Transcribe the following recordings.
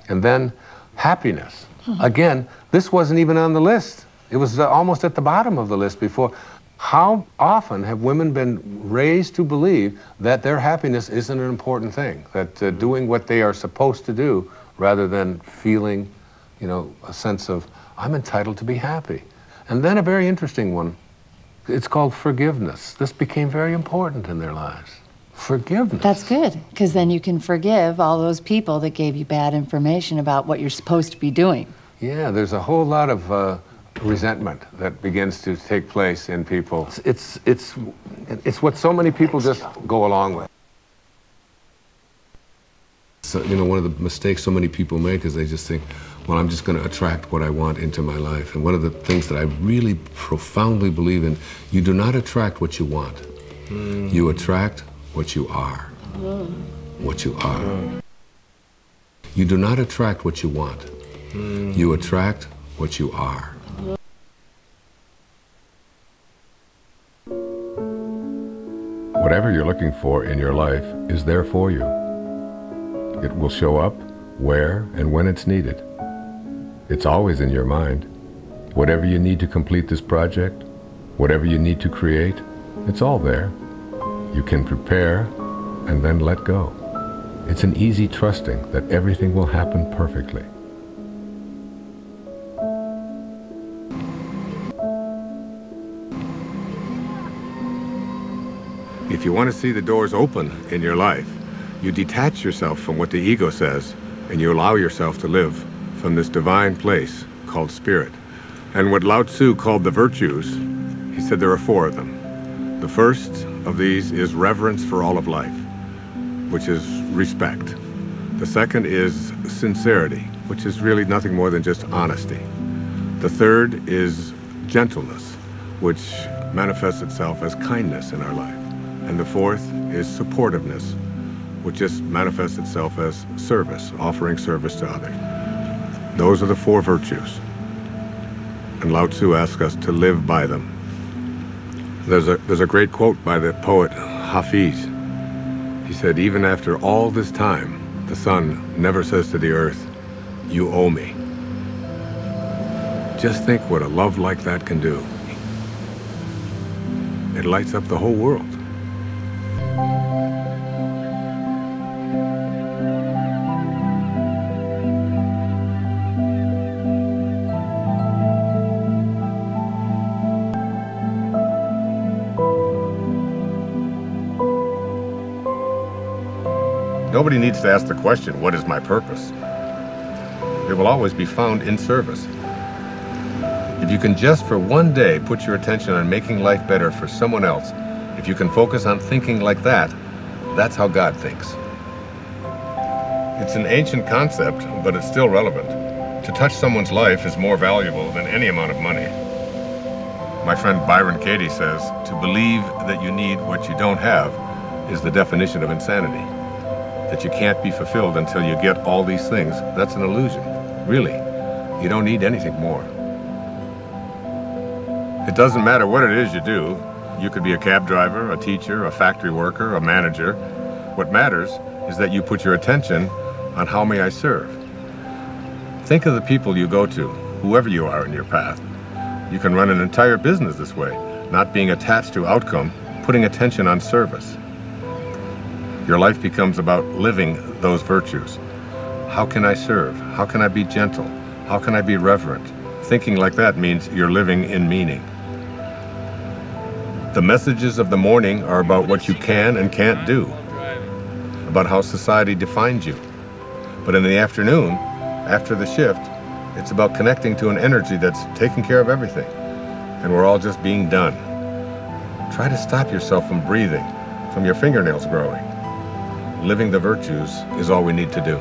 And then happiness. Again, this wasn't even on the list. It was almost at the bottom of the list before. How often have women been raised to believe that their happiness isn't an important thing, that doing what they are supposed to do rather than feeling, you know, a sense of, I'm entitled to be happy. And then a very interesting one, it's called forgiveness. This became very important in their lives. Forgiveness. That's good, because then you can forgive all those people that gave you bad information about what you're supposed to be doing. Yeah, there's a whole lot of resentment that begins to take place in people. It's what so many people just go along with. So, you know, one of the mistakes so many people make is they just think, well, I'm just going to attract what I want into my life. And one of the things that I really profoundly believe in, you do not attract what you want. You attract what you are. What you are. You do not attract what you want. You attract what you are. Whatever you're looking for in your life is there for you. It will show up where and when it's needed. It's always in your mind. Whatever you need to complete this project, whatever you need to create, it's all there. You can prepare and then let go. It's an easy trusting that everything will happen perfectly. If you want to see the doors open in your life, you detach yourself from what the ego says, and you allow yourself to live from this divine place called spirit. And what Lao Tzu called the virtues, he said there are 4 of them. The first of these is reverence for all of life, which is respect. The second is sincerity, which is really nothing more than just honesty. The third is gentleness, which manifests itself as kindness in our life. And the fourth is supportiveness, which just manifests itself as service, offering service to others. Those are the 4 virtues. And Lao Tzu asks us to live by them. There's a great quote by the poet Hafiz. He said, even after all this time, the sun never says to the earth, you owe me. Just think what a love like that can do. It lights up the whole world. Nobody needs to ask the question, what is my purpose? It will always be found in service. If you can just for one day put your attention on making life better for someone else, if you can focus on thinking like that, that's how God thinks. It's an ancient concept, but it's still relevant. To touch someone's life is more valuable than any amount of money. My friend Byron Katie says, to believe that you need what you don't have is the definition of insanity. That you can't be fulfilled until you get all these things, that's an illusion. Really, you don't need anything more. It doesn't matter what it is you do. You could be a cab driver, a teacher, a factory worker, a manager. What matters is that you put your attention on how may I serve. Think of the people you go to, whoever you are in your path. You can run an entire business this way, not being attached to outcome, putting attention on service. Your life becomes about living those virtues. How can I serve? How can I be gentle? How can I be reverent? Thinking like that means you're living in meaning. The messages of the morning are about what you can and can't do, about how society defines you. But in the afternoon, after the shift, it's about connecting to an energy that's taking care of everything, and we're all just being done. Try to stop yourself from breathing, from your fingernails growing. Living the virtues is all we need to do.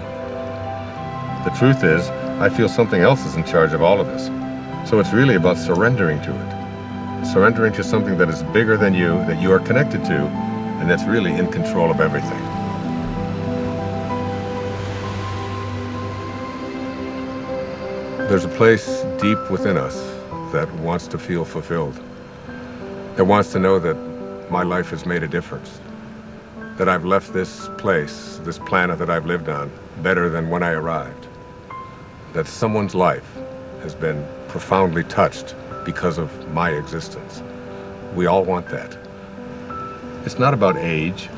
The truth is, I feel something else is in charge of all of this. So it's really about surrendering to it. Surrendering to something that is bigger than you, that you are connected to, and that's really in control of everything. There's a place deep within us that wants to feel fulfilled, that wants to know that my life has made a difference, that I've left this place, this planet that I've lived on, better than when I arrived. that someone's life has been profoundly touched because of my existence. We all want that. It's not about age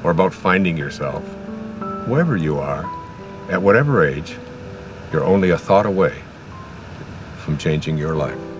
or about finding yourself. Wherever you are, at whatever age, you're only a thought away from changing your life.